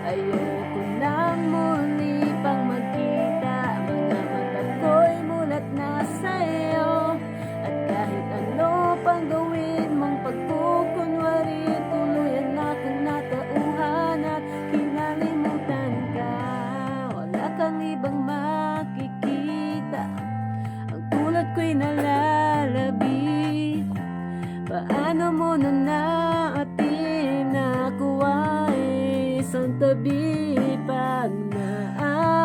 Ayoko nang muli pang magkita, mga mata ko'y mulat na sa'yo. At kahit ano pang gawin mong pagkukunwari, tuluyan akong natauhan at kinalimutan ka. Wala kang ibang makikita, ang tulad ko'y nalalabi. Paano mo na naatin na ako ay isang tabi? Pag naalala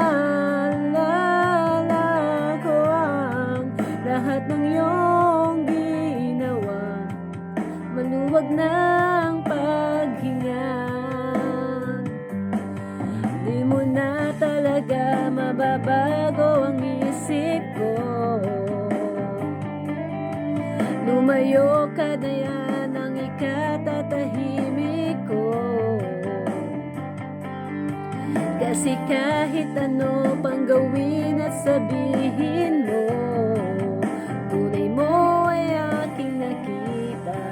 ko ang lahat ng iyong ginawa, maluwag ng paghinga. Di mo na talaga mababago ang isip ko. Lumayo ka na yan ang ikatatahimik ko. Kasi kahit ano pang gawin at sabihin mo, tunay mo ay aking nakita.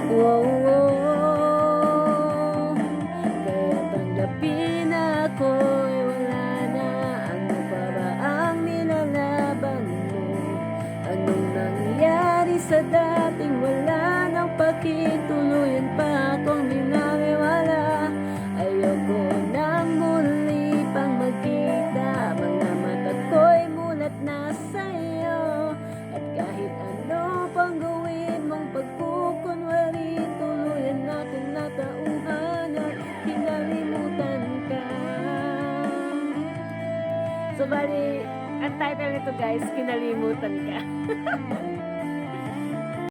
Wow, wow. Kaya tanggapin ako, wala na. Ano pa ba ang nilalaban mo? Anong nangyari sa dating wala nang pakituluyan pa akong binaliwala? Ayoko nang muli pang magkita, mga mata ko'y mulat na sa'yo. At kahit ano pang gawin mong pagkukunwari, tuluyan akong natauhan at kinalimutan ka. So bali, ang title nito guys, kinalimutan ka.